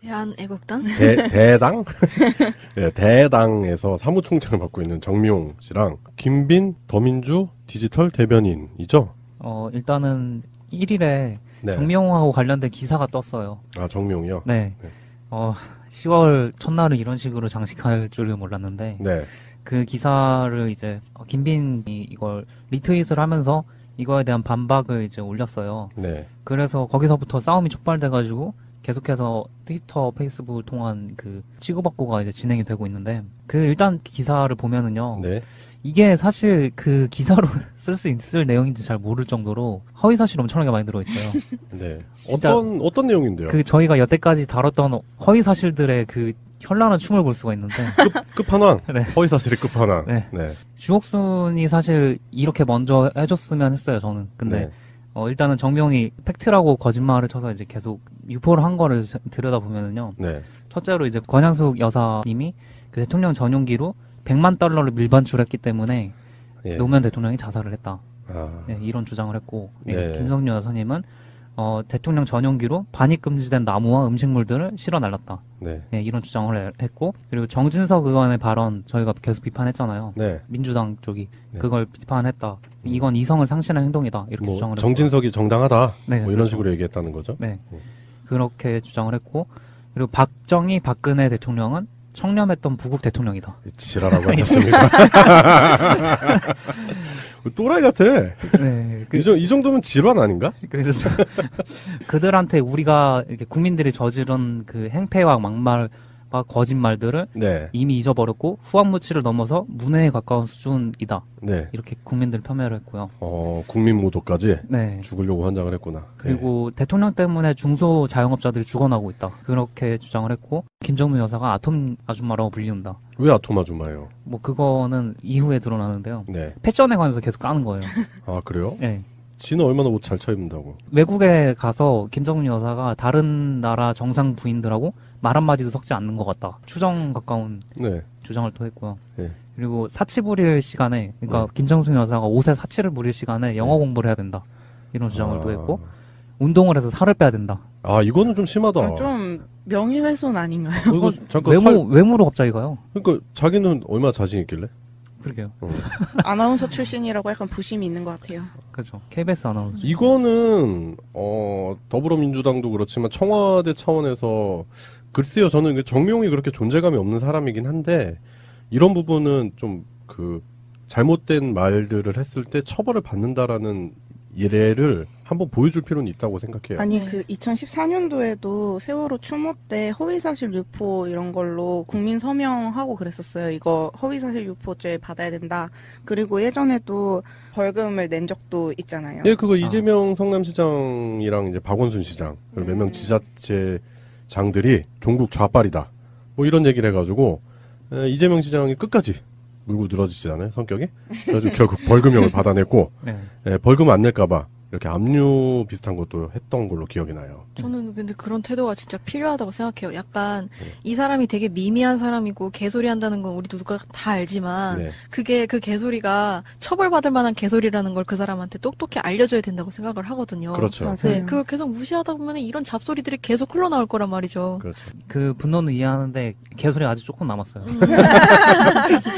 대한애국당? 대당? 네, 대당에서 사무총장을 맡고 있는 정미용 씨랑 김빈 더민주 디지털 대변인이죠? 일단은 1일에 네. 정미용하고 관련된 기사가 떴어요. 아, 정미용이요? 네. 네. 10월 첫날을 이런 식으로 장식할 줄은 몰랐는데, 네. 그 기사를 이제 김빈이 이걸 리트윗을 하면서 이거에 대한 반박을 이제 올렸어요. 네. 그래서 거기서부터 싸움이 촉발돼가지고 계속해서 트위터, 페이스북을 통한 그 치고받고가 이제 진행이 되고 있는데, 그 일단 기사를 보면은요. 네. 이게 사실 그 기사로 쓸 수 있을 내용인지 잘 모를 정도로 허위사실 엄청나게 많이 들어있어요. 네. 진짜 어떤 내용인데요? 그 저희가 여태까지 다뤘던 허위사실들의 그 현란한 춤을 볼 수가 있는데. 끝판왕. 네. 허위사실의 끝판왕. 네. 네. 주옥순이 사실 이렇게 먼저 해줬으면 했어요, 저는. 근데, 일단은 정명이 팩트라고 거짓말을 쳐서 이제 계속 유포를 한 거를 들여다보면은요. 네. 첫째로 이제 권양숙 여사님이 그 대통령 전용기로 100만 달러를 밀반출했기 때문에 예. 노무현 대통령이 자살을 했다. 아. 네, 이런 주장을 했고, 네. 김성녀 여사님은 대통령 전용기로 반입 금지된 나무와 음식물들을 실어 날랐다. 네. 네, 이런 주장을 했고, 그리고 정진석 의원의 발언 저희가 계속 비판했잖아요. 네. 민주당 쪽이 네. 그걸 비판했다. 이건 이성을 상실한 행동이다. 이렇게 뭐 주장을 했고. 정진석이 정당하다. 네, 뭐 이런 그렇죠. 식으로 얘기했다는 거죠. 네. 그렇게 주장을 했고, 그리고 박정희, 박근혜 대통령은 청렴했던 부국 대통령이다. 지랄하고 앉았습니다. 또라이 같아. 네. 이 정도면 질환 아닌가? 그래서 그들한테 우리가 이렇게 국민들이 저지른 그 행패와 막말과 거짓말들을 네. 이미 잊어버렸고 후한무치를 넘어서 문해에 가까운 수준이다. 네. 이렇게 국민들 폄훼를 했고요. 국민 모독까지 네. 죽으려고 환장을 했구나. 그리고 대통령 때문에 중소 자영업자들이 죽어나고 있다. 그렇게 주장을 했고 김정은 여사가 아톰 아줌마라고 불리운다. 왜 아톰 아줌마예요? 뭐 그거는 이후에 드러나는데요. 네. 패션에 관해서 계속 까는 거예요. 아, 그래요? 네. 지는 얼마나 옷 잘 차입는다고. 외국에 가서 김정은 여사가 다른 나라 정상 부인들하고 말 한마디도 섞지 않는 것 같다. 추정 가까운 네. 주장을 또 했고요. 네. 그리고 사치 부릴 시간에, 그러니까 김정숙 여사가 옷에 사치를 부릴 시간에 영어 공부를 해야 된다. 이런 주장을 또 했고, 운동을 해서 살을 빼야 된다. 아, 이거는 좀 심하다. 좀 명예훼손 아닌가요? 이거 잠깐 외모로 갑자기 가요. 그러니까 자기는 얼마나 자신 있길래? 그러게요. 아나운서 출신이라고 약간 부심이 있는 것 같아요. 그렇죠. KBS 아나운서. 이거는 더불어민주당도 그렇지만 청와대 차원에서 글쎄요, 저는 정명이 그렇게 존재감이 없는 사람이긴 한데 이런 부분은 좀 그 잘못된 말들을 했을 때 처벌을 받는다라는 예를 한번 보여줄 필요는 있다고 생각해요. 아니 네. 그 2014년도에도 세월호 추모 때 허위사실 유포 이런 걸로 국민 서명하고 그랬었어요. 이거 허위사실 유포죄 받아야 된다. 그리고 예전에도 벌금을 낸 적도 있잖아요. 예, 그거 이재명 성남시장이랑 이제 박원순 시장 그리고 몇 명 지자체장들이 종북 좌빨이다. 뭐 이런 얘기를 해가지고 이재명 시장이 끝까지 물고 늘어지잖아요, 성격이. 그래서 결국 벌금형을 받아냈고 네. 벌금 안 낼까봐 이렇게 압류 비슷한 것도 했던 걸로 기억이 나요. 저는 근데 그런 태도가 진짜 필요하다고 생각해요. 약간 이 사람이 되게 미미한 사람이고 개소리 한다는 건 우리 누가 다 알지만 네. 그게 그 개소리가 처벌받을 만한 개소리라는 걸 그 사람한테 똑똑히 알려줘야 된다고 생각을 하거든요. 그렇죠. 맞아요. 네, 그걸 계속 무시하다 보면 이런 잡소리들이 계속 흘러나올 거란 말이죠. 그렇죠. 그 분노는 이해하는데 개소리 아직 조금 남았어요.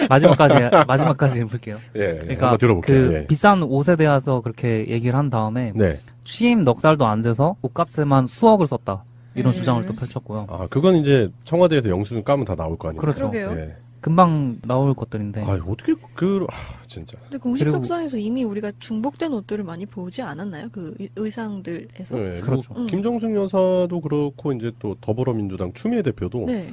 마지막까지 볼게요. 예, 그러니까 한번 들어볼게요. 그 예. 비싼 옷에 대해서 그렇게 얘기를 한 다음에 네. 취임 넉 달도 안 돼서 옷값에만 수억을 썼다. 이런 주장을 또 펼쳤고요. 아, 그건 이제 청와대에서 영수증 까면 다 나올 거 아니에요. 그렇죠. 그러게요. 예. 금방 나올 것들인데. 아, 어떻게 진짜. 근데 공식 그리고- 석상에서 이미 우리가 중복된 옷들을 많이 보지 않았나요? 그 의상들에서. 네, 그렇죠. 그리고 김정숙 여사도 그렇고 이제 또 더불어민주당 추미애 대표도 네.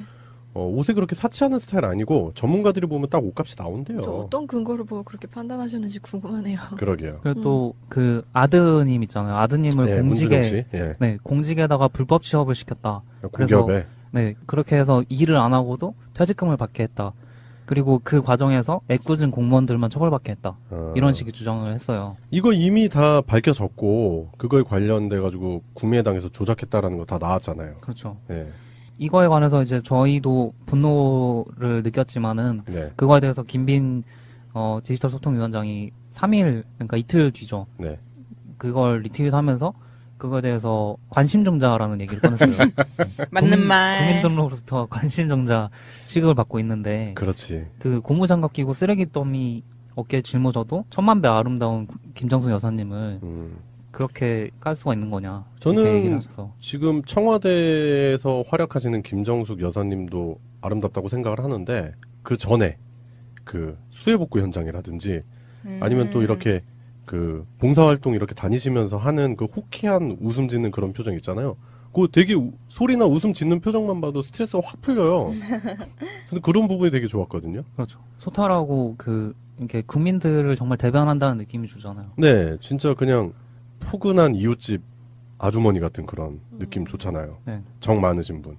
옷에 그렇게 사치하는 스타일 아니고 전문가들이 보면 딱 옷값이 나온대요. 저 어떤 근거를 보고 그렇게 판단하셨는지 궁금하네요. 그러게요. 그리고 또 그 아드님 있잖아요. 아드님을 네, 공직에 문준영 씨. 예. 네, 공직에다가 불법 취업을 시켰다. 공기업에. 네, 그렇게 해서 일을 안 하고도 퇴직금을 받게 했다. 그리고 그 과정에서 애꿎은 공무원들만 처벌받게 했다. 이런 식의 주장을 했어요. 이거 이미 다 밝혀졌고 그거에 관련돼 가지고 국민의당에서 조작했다라는 거 다 나왔잖아요. 그렇죠. 예. 이거에 관해서 이제 저희도 분노를 느꼈지만은 네. 그거에 대해서 김빈 디지털 소통위원장이 3일 그러니까 이틀 뒤죠. 네. 그걸 리트윗하면서 그거에 대해서 관심종자라는 얘기를 꺼냈어요. 맞는 말. 국민들로부터 관심종자 취급을 받고 있는데 그렇지. 그 고무장갑 끼고 쓰레기 더미 어깨에 짊어져도 천만 배 아름다운 김정숙 여사님을 그렇게 깔 수가 있는 거냐. 이렇게 얘기를 저는 하셔서. 지금 청와대에서 활약하시는 김정숙 여사님도 아름답다고 생각을 하는데 그 전에 그 수해복구 현장이라든지 아니면 또 이렇게 그 봉사활동 이렇게 다니시면서 하는 그 호쾌한 웃음 짓는 그런 표정 있잖아요. 그거 되게 소리나 웃음 짓는 표정만 봐도 스트레스가 확 풀려요. 근데 그런 부분이 되게 좋았거든요. 그렇죠. 소탈하고 그 이렇게 국민들을 정말 대변한다는 느낌이 주잖아요. 네, 진짜 그냥 푸근한 이웃집 아주머니 같은 그런 느낌 좋잖아요. 네. 정 많으신 분.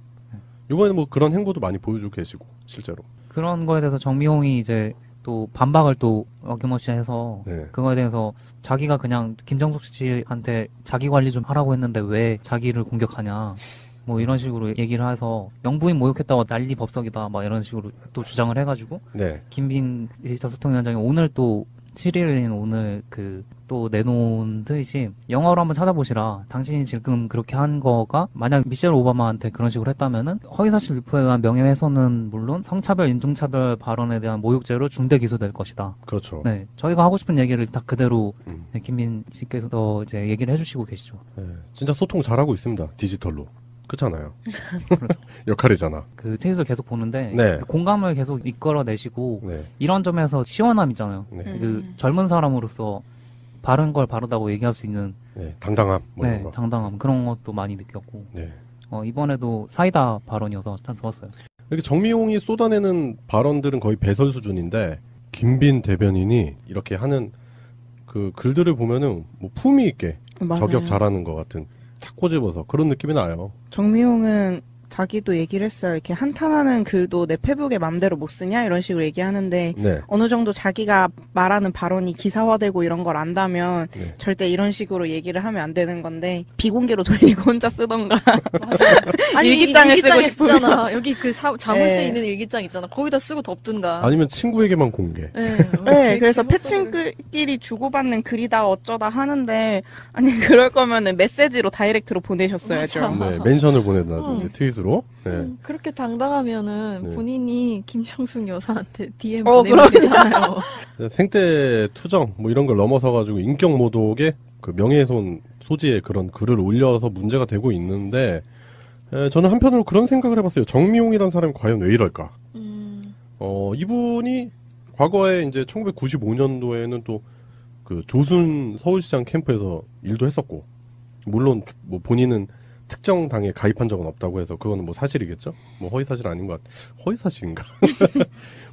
이번에 뭐 그런 행보도 많이 보여주고 계시고 실제로. 그런 거에 대해서 정미홍이 이제 또 반박을 또 어김없이 해서 네. 그거에 대해서 자기가 그냥 김정숙 씨한테 자기 관리 좀 하라고 했는데 왜 자기를 공격하냐 뭐 이런 식으로 얘기를 해서 영부인 모욕했다고 난리 법석이다 막 이런 식으로 또 주장을 해가지고 네. 김빈 디지털 소통위원장이 오늘 또 7일인 오늘 그 또 내놓은 트윗이 영어로 한번 찾아보시라. 당신이 지금 그렇게 한 거가 만약 미셸 오바마한테 그런 식으로 했다면은 허위사실 유포에 의한 명예훼손은 물론 성차별, 인종차별 발언에 대한 모욕죄로 중대 기소될 것이다. 그렇죠. 네, 저희가 하고 싶은 얘기를 다 그대로 네, 김민 씨께서 이제 얘기를 해주시고 계시죠. 네, 진짜 소통 잘하고 있습니다. 디지털로. 그렇잖아요. 그렇죠. 역할이잖아. 그 트윗을 계속 보는데 네. 그 공감을 계속 이끌어내시고 네. 이런 점에서 시원함 있잖아요. 네. 그 젊은 사람으로서 바른 걸 바르다고 얘기할 수 있는 네. 당당함. 뭐 네, 이런 거. 당당함 그런 것도 많이 느꼈고 네. 이번에도 사이다 발언이어서 참 좋았어요. 이렇게 정미용이 쏟아내는 발언들은 거의 배설 수준인데 김빈 대변인이 이렇게 하는 그 글들을 보면은 뭐 품위 있게 맞아요. 저격 잘하는 것 같은 탁 꼬집어서 그런 느낌이 나요. 정미용은 자기도 얘기를 했어요. 이렇게 한탄하는 글도 내 페북에 맘대로 못 쓰냐 이런 식으로 얘기하는데 네. 어느 정도 자기가 말하는 발언이 기사화되고 이런 걸 안다면 네. 절대 이런 식으로 얘기를 하면 안 되는 건데 비공개로 돌리고 혼자 쓰던가. 맞아. 아니 일기장을 쓰고 일기장에 싶으면. 쓰잖아. 여기 그 자물쇠 네. 있는 일기장 있잖아. 거기다 쓰고 덮든가. 아니면 친구에게만 공개. 네, 네, 그래서 패친끼리 주고받는 글이다 어쩌다 하는데 아니 그럴 거면은 메시지로 다이렉트로 보내셨어야죠. 맞아. 네, 멘션을 보내다든지 트윗으로. 네. 그렇게 당당하면은 네. 본인이 김정숙 여사한테 DM 그럼. 보내면 되잖아요. 생태 투정 뭐 이런 걸 넘어서 가지고 인격 모독의 그 명예훼손 소지의 그런 글을 올려서 문제가 되고 있는데 저는 한편으로 그런 생각을 해봤어요. 정미용이라는 사람이 과연 왜 이럴까? 이분이 과거에 이제 1995년도에는 또 그 조순 서울시장 캠프에서 일도 했었고 물론 뭐 본인은 특정 당에 가입한 적은 없다고 해서 그거는 뭐 사실이겠죠? 뭐 허위 사실 아닌 것 허위 사실인가?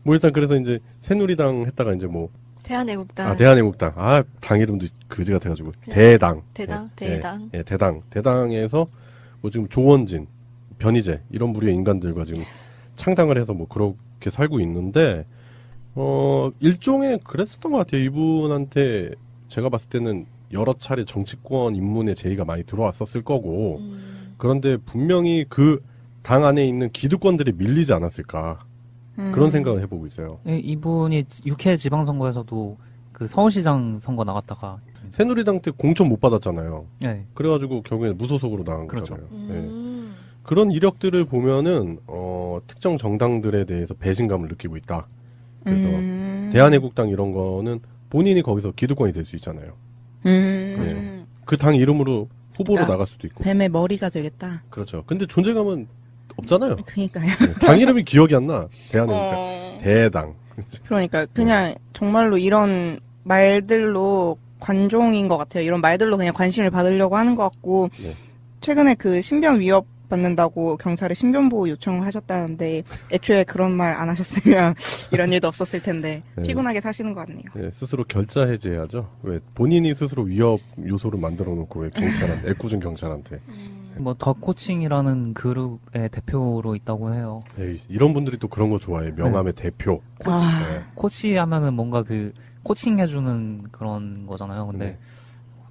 뭐 일단 그래서 이제 새누리당 했다가 이제 뭐 대한애국당. 대한애국당. 당 이름도 그지 같아가지고 대당. 대당. 대당. 예, 대당. 대당에서 뭐 지금 조원진, 변희재 이런 부류의 인간들과 지금 창당을 해서 뭐 그렇게 살고 있는데 일종의 그랬었던 것 같아요. 이분한테 제가 봤을 때는 여러 차례 정치권 입문의 제의가 많이 들어왔었을 거고 그런데 분명히 그 당 안에 있는 기득권들이 밀리지 않았을까 그런 생각을 해보고 있어요. 이분이 6회 지방선거에서도 그 서울시장 선거 나갔다가 새누리당 때 공천 못 받았잖아요. 네. 그래가지고 결국에 무소속으로 나간 그렇죠. 거잖아요. 네. 그런 이력들을 보면은 특정 정당들에 대해서 배신감을 느끼고 있다. 그래서 대한애국당 이런 거는 본인이 거기서 기득권이 될 수 있잖아요. 그렇죠. 그 당 이름으로 후보로 그러니까 나갈 수도 있고. 뱀의 머리가 되겠다. 그렇죠. 근데 존재감은 없잖아요. 그러니까요. 네, 당 이름이 기억이 안 나. 대한애국당. 대당. 그러니까 그냥 정말로 이런 말들로 관종인 것 같아요. 이런 말들로 그냥 관심을 받으려고 하는 것 같고 네. 최근에 그 신변 위협 받는다고 경찰에 신변보호 요청을 하셨다는데 애초에 그런 말 안 하셨으면 이런 일도 없었을 텐데 네. 피곤하게 사시는 것 같네요. 네, 스스로 결자 해제해야죠. 왜 본인이 스스로 위협 요소를 만들어 놓고 왜 경찰한테 애꿎은 경찰한테. 뭐 더 코칭이라는 그룹의 대표로 있다고 해요. 에이, 이런 분들이 또 그런 거 좋아해. 명함의 대표. 네. 코치 하면은 뭔가 그 코칭 해주는 그런 거잖아요. 근데 네.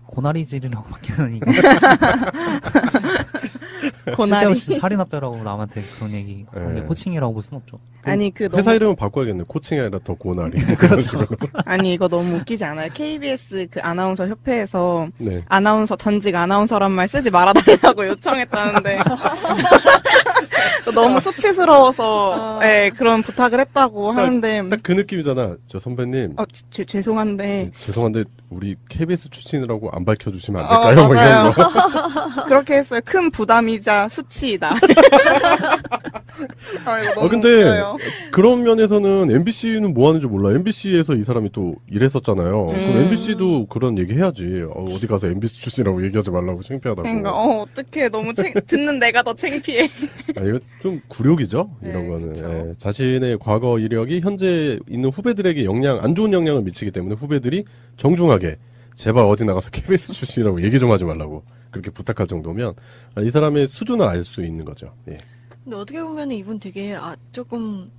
고나리질이라고 밖에는 이게 고나리. 쓸데없이 살이나 빼라고 남한테 그런 얘기 하는 게 네. 코칭이라고 볼 순 없죠. 아니 그 회사 너무 이름은 바꿔야겠네. 코칭이 아니라 더 고나리. 그렇죠. 아니 이거 너무 웃기지 않아요? KBS 그 아나운서 협회에서 네. 아나운서 전직 아나운서란 말 쓰지 말아달라고 요청했다는데 너무 수치스러워서 네, 그런 부탁을 했다고 하는데 딱 그 느낌이잖아. 저 선배님. 죄송한데 네, 죄송한데 우리 KBS 출신이라고 안 밝혀주시면 안 될까요? 뭐 맞아요. 이런 거. 그렇게 했어요. 큰 부담이자 수치이다. 아, 이거 너무 근데 웃겨요. 그런 면에서는 MBC는 뭐 하는지 몰라. MBC에서 이 사람이 또 일했었잖아요. 그럼 MBC도 그런 얘기 해야지. 어디 가서 MBC 출신이라고 얘기하지 말라고 창피하다고. 그러니까 어떡해 너무 듣는 내가 더 창피해. 아, 이거 좀 굴욕이죠. 이런 네, 거는. 그쵸. 예, 자신의 과거 이력이 현재 있는 후배들에게 안 좋은 영향을 미치기 때문에 후배들이 정중하게 제발 어디 나가서 KBS 출신이라고 얘기 좀 하지 말라고 그렇게 부탁할 정도면 이 사람의 수준을 알 수 있는 거죠. 예. 근데 어떻게 보면 이분 되게 조금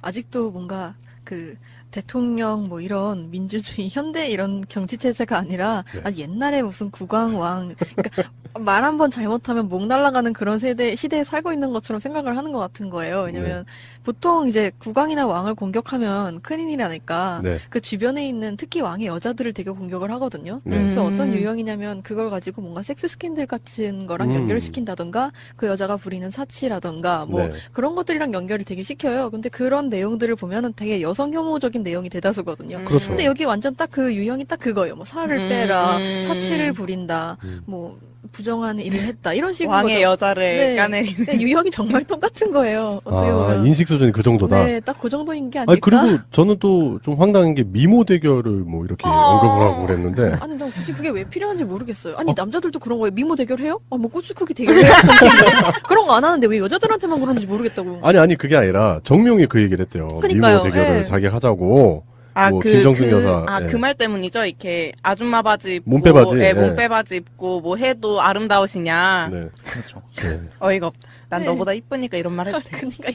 아직도 뭔가 그 대통령 뭐 이런 민주주의 현대 이런 정치 체제가 아니라 네. 옛날에 무슨 국왕왕 그러니까 말 한 번 잘못하면 목 날아가는 그런 시대에 살고 있는 것처럼 생각을 하는 것 같은 거예요. 왜냐면 보통 이제 국왕이나 왕을 공격하면 큰일이 나니까 네. 그 주변에 있는 특히 왕의 여자들을 되게 공격을 하거든요. 네. 그래서 어떤 유형이냐면 그걸 가지고 뭔가 섹스 스캔들 같은 거랑 연결을 시킨다던가 그 여자가 부리는 사치라던가 뭐 네. 그런 것들이랑 연결을 되게 시켜요. 근데 그런 내용들을 보면은 되게 여성 혐오적인 내용이 대다수거든요. 그렇죠. 근데 여기 완전 딱 그 유형이 딱 그거예요. 뭐 살을 빼라, 사치를 부린다, 뭐 부정한 일을 했다 이런 식으로 왕의 여자를 까내리는. 네, 유형이 정말 똑같은 거예요. 어떻게 아, 보면. 인식 수준이 그 정도다. 네, 딱 그 정도인 게 아니, 아닐까? 그리고 저는 또 좀 황당한 게 미모 대결을 뭐 이렇게 언급을 하고 그랬는데. 아니, 난 굳이 그게 왜 필요한지 모르겠어요. 아니, 남자들도 그런 거예요. 미모 대결해요? 뭐 꼬치쿠기 대결해요? 정치인들? 그런 거 안 하는데 왜 여자들한테만 그런지 모르겠다고. 아니, 그게 아니라 정명이 그 얘기를 했대요. 그러니까요. 미모 대결을 예. 자기 하자고. 뭐 김정숙 여사. 예. 그 말 때문이죠. 이렇게 아줌마 바지 입고, 몸빼 바지, 예. 몸빼 바지 입고 뭐 해도 아름다우시냐. 네. 그렇죠. 네. 어이가 없다. 난 네. 너보다 이쁘니까 이런 말 해도 돼. 그니까.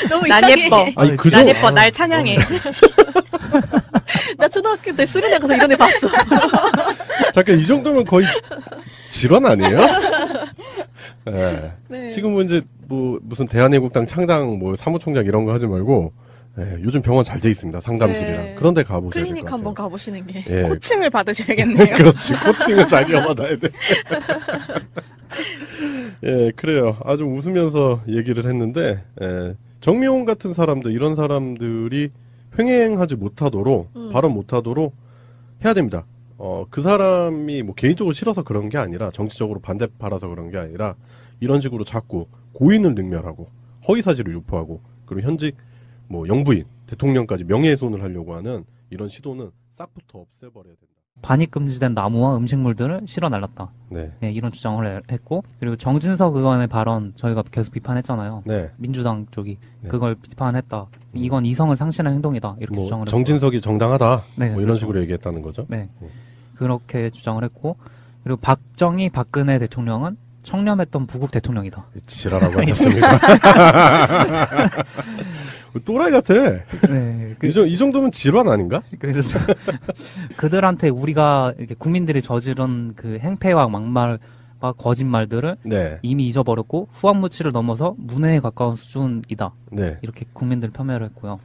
너무 난 이상해. 예뻐. 아니, 그 난 정- 예뻐. 날 찬양해. 나 초등학교 때 수련회 가서 이런 애 봤어. 잠깐 이 정도면 거의 질환 아니에요? 예. 네. 지금은 이제 뭐 무슨 대한애국당 창당 뭐 사무총장 이런 거 하지 말고 요즘 병원 잘 돼 있습니다. 상담실이랑. 네. 그런데 가보셔야 될 클리닉 것 한번 같아요. 가보시는 게. 예. 코칭을 받으셔야겠네요. 그렇지. 코칭을 자기가 받아야 돼. 예, 그래요. 아주 웃으면서 얘기를 했는데, 정미용 같은 사람들, 이런 사람들이 횡행하지 못하도록, 발언 못하도록 해야 됩니다. 그 사람이 뭐 개인적으로 싫어서 그런 게 아니라, 정치적으로 반대파라서 그런 게 아니라, 이런 식으로 자꾸 고인을 능멸하고, 허위사실을 유포하고, 그리고 현직 뭐 영부인, 대통령까지 명예훼손을 하려고 하는 이런 시도는 싹부터 없애버려야 된다. 반입 금지된 나무와 음식물들을 실어 날랐다. 네. 네, 이런 주장을 했고, 그리고 정진석 의원의 발언 저희가 계속 비판했잖아요. 네. 민주당 쪽이 네. 그걸 비판했다. 이건 이성을 상실한 행동이다. 이렇게 뭐 주장을 했고. 정진석이 정당하다. 네, 뭐 이런 그렇죠. 식으로 얘기했다는 거죠. 네. 그렇게 주장을 했고, 그리고 박정희 박근혜 대통령은 청렴했던 부국 대통령이다. 지랄하고 앉았습니다. 또라이 같아. 네. 이 정도면 질환 아닌가? 그래서 그들한테 우리가 이렇게 국민들이 저지른 그 행패와 막말과 거짓말들을 네. 이미 잊어버렸고 후한무치를 넘어서 문해에 가까운 수준이다. 네. 이렇게 국민들 폄훼를 했고요.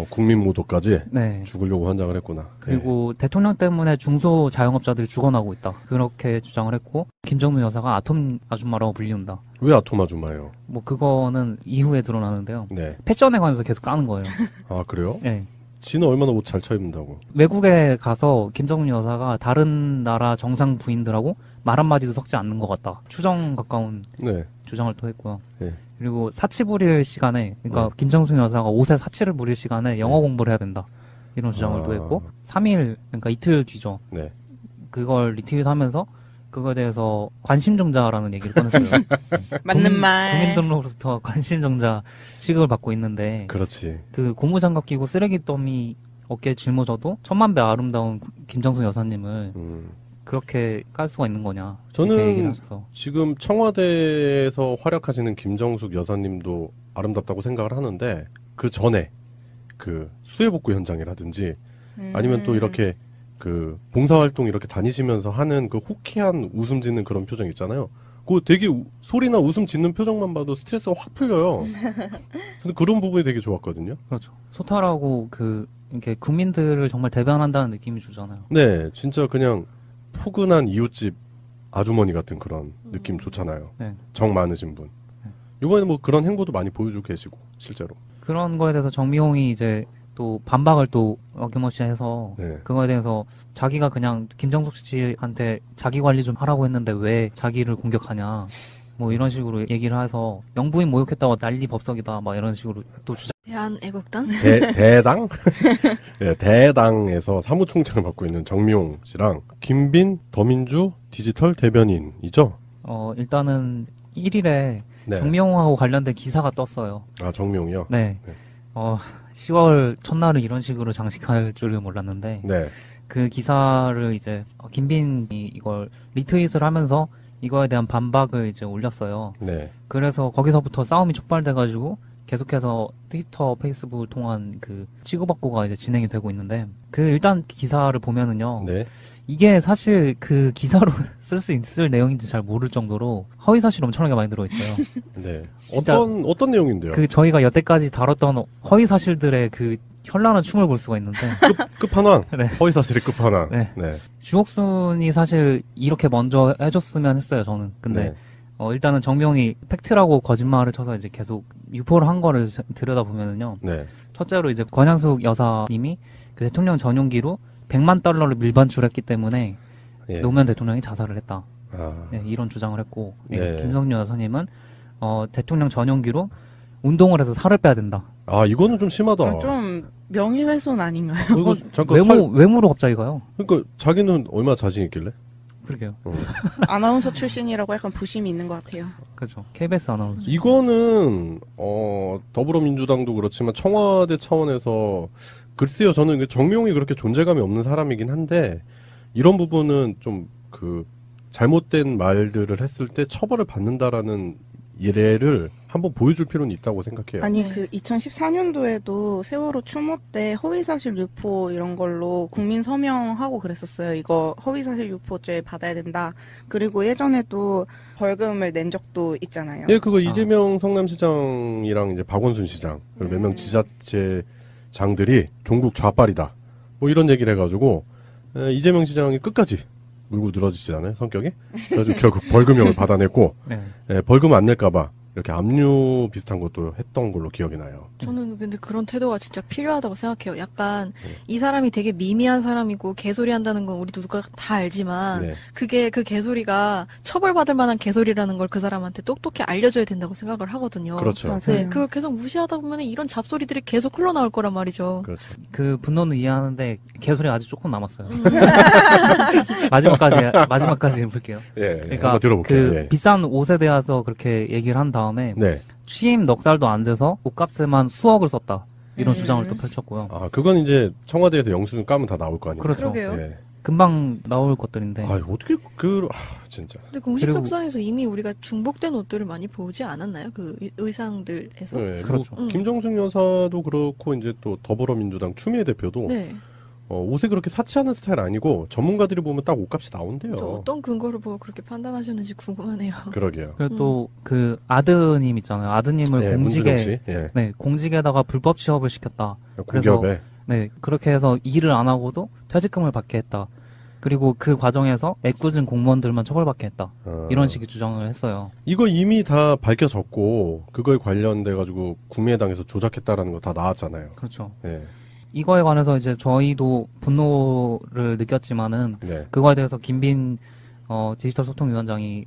국민 모독까지 네. 죽으려고 환장을 했구나. 그리고 대통령 때문에 중소 자영업자들이 죽어나고 있다. 그렇게 주장을 했고 김정은 여사가 아톰 아줌마라고 불리운다. 왜 아톰 아줌마예요? 뭐 그거는 이후에 드러나는데요. 네. 패션에 관해서 계속 까는 거예요. 아, 그래요? 네. 지는 얼마나 옷 잘 차입는다고. 외국에 가서 김정은 여사가 다른 나라 정상 부인들하고 말 한마디도 섞지 않는 것 같다. 추정 가까운 네. 주장을 또 했고요. 네. 그리고 사치 부릴 시간에, 그러니까 네. 김정숙 여사가 옷에 사치를 부릴 시간에 영어 네. 공부를 해야 된다. 이런 주장을 아. 또 했고, 3일, 그러니까 이틀 뒤죠. 네. 그걸 리트윗하면서 그거에 대해서 관심종자라는 얘기를 꺼냈어요. 맞는 말. 국민들로부터 관심종자 취급을 받고 있는데, 그렇지. 그 고무장갑 끼고 쓰레기 더미 어깨에 짊어져도 천만 배 아름다운 김정숙 여사님을 그렇게 깔 수가 있는 거냐. 이렇게 얘기를 저는 하셔서. 지금 청와대에서 활약하시는 김정숙 여사님도 아름답다고 생각을 하는데 그 전에 그 수해복구 현장이라든지 아니면 또 이렇게 그 봉사활동 이렇게 다니시면서 하는 그 호쾌한 웃음 짓는 그런 표정 있잖아요. 그 되게 소리나 웃음 짓는 표정만 봐도 스트레스가 확 풀려요. 근데 그런 부분이 되게 좋았거든요. 그렇죠. 소탈하고 이렇게 국민들을 정말 대변한다는 느낌이 주잖아요. 네, 진짜 그냥 푸근한 이웃집 아주머니 같은 그런 느낌 좋잖아요. 네. 정 많으신 분. 이번에 뭐 그런 행보도 많이 보여주고 계시고 실제로. 그런 거에 대해서 정미홍이 이제 또 반박을 또 어김없이 해서 네. 그거에 대해서 자기가 그냥 김정숙 씨한테 자기 관리 좀 하라고 했는데 왜 자기를 공격하냐 뭐 이런 식으로 얘기를 해서 영부인 모욕했다고 난리 법석이다 막 이런 식으로 또 주장. 대한애국당? 대당? 네, 대당에서 사무총장을 맡고 있는 정미용 씨랑 김빈 더민주 디지털 대변인이죠. 일단은 1일에 네. 정미홍하고 관련된 기사가 떴어요. 아, 정미용이요? 네. 네. 10월 첫날을 이런 식으로 장식할 줄은 몰랐는데 네. 그 기사를 이제 김빈이 이걸 리트윗을 하면서 이거에 대한 반박을 이제 올렸어요. 네. 그래서 거기서부터 싸움이 촉발돼가지고 계속해서 트위터, 페이스북을 통한 그 치고받고가 이제 진행이 되고 있는데 일단 기사를 보면은요. 네. 이게 사실 그 기사로 쓸 수 있을 내용인지 잘 모를 정도로 허위 사실 엄청나게 많이 들어있어요. 네. 진짜 어떤 내용인데요? 저희가 여태까지 다뤘던 허위 사실들의 그 현란한 춤을 볼 수가 있는데 끝판왕. 네. 허위사실의 끝판왕. 네. 네. 주옥순이 사실 이렇게 먼저 해줬으면 했어요, 저는. 근데 네. 일단은 정명이 팩트라고 거짓말을 쳐서 이제 계속 유포를 한 거를 들여다보면은요. 네. 첫째로 이제 권양숙 여사님이 그 대통령 전용기로 100만 달러를 밀반출했기 때문에 예. 노무현 대통령이 자살을 했다. 아. 네, 이런 주장을 했고 네. 김성녀 여사님은 대통령 전용기로 운동을 해서 살을 빼야 된다. 아, 이거는 좀 심하다. 좀 명예훼손 아닌가요? 이거 잠깐 외모로 갑자기 가요. 그러니까 자기는 얼마나 자신 있길래? 그러게요. 아나운서 출신이라고 약간 부심이 있는 것 같아요. 그렇죠. KBS 아나운서. 이거는 더불어민주당도 그렇지만 청와대 차원에서 글쎄요, 저는 정명이 그렇게 존재감이 없는 사람이긴 한데 이런 부분은 좀 잘못된 말들을 했을 때 처벌을 받는다라는 예를 한번 보여줄 필요는 있다고 생각해요. 아니 네. 2014년도에도 세월호 추모 때 허위사실 유포 이런 걸로 국민 서명하고 그랬었어요. 이거 허위사실 유포죄 받아야 된다. 그리고 예전에도 벌금을 낸 적도 있잖아요. 예, 그거 이재명 성남시장이랑 이제 박원순 시장 그리고 몇 명 지자체장들이 종북 좌빨이다. 뭐 이런 얘기를 해가지고 이재명 시장이 끝까지 물고 늘어지잖아요, 성격이. 그래서 결국 벌금형을 받아냈고 네. 벌금 안 낼까봐 이렇게 압류 비슷한 것도 했던 걸로 기억이 나요. 저는 근데 그런 태도가 진짜 필요하다고 생각해요. 약간 이 사람이 되게 미미한 사람이고 개소리 한다는 건 우리 누가 다 알지만 네. 그게 그 개소리가 처벌받을 만한 개소리라는 걸 그 사람한테 똑똑히 알려줘야 된다고 생각을 하거든요. 그렇죠. 맞아요. 네, 그걸 계속 무시하다 보면 이런 잡소리들이 계속 흘러나올 거란 말이죠. 그렇죠. 그 분노는 이해하는데 개소리 아직 조금 남았어요. 마지막까지 볼게요. 예, 그러니까 한번 들어볼게요. 예. 비싼 옷에 대해서 그렇게 얘기를 한 다음에 네. 취임 넉 달도 안 돼서 옷값에만 수억을 썼다. 이런 주장을 또 펼쳤고요. 아, 그건 이제 청와대에서 영수증 까면 다 나올 거 아니에요. 그렇죠. 그러게요. 예. 금방 나올 것들인데. 아, 어떻게 진짜. 근데 공식 그리고- 석상에서 이미 우리가 중복된 옷들을 많이 보지 않았나요? 그 의상들에서. 네, 그렇죠. 김정숙 여사도 그렇고 이제 또 더불어민주당 추미애 대표도 네. 옷에 그렇게 사치하는 스타일 아니고 전문가들이 보면 딱 옷값이 나온대요. 저 어떤 근거를 보고 그렇게 판단하셨는지 궁금하네요. 그러게요. 그리고 또 그 아드님 있잖아요. 아드님을 네, 문준영 공직에 씨. 예. 네, 공직에다가 불법 취업을 시켰다. 공기업에. 네, 그렇게 해서 일을 안 하고도 퇴직금을 받게 했다. 그리고 그 과정에서 애꿎은 공무원들만 처벌받게 했다. 이런 식의 주장을 했어요. 이거 이미 다 밝혀졌고 그거에 관련돼 가지고 국민의당에서 조작했다라는 거 다 나왔잖아요. 그렇죠. 네. 이거에 관해서 이제 저희도 분노를 느꼈지만은 네. 그거에 대해서 김빈 디지털 소통위원장이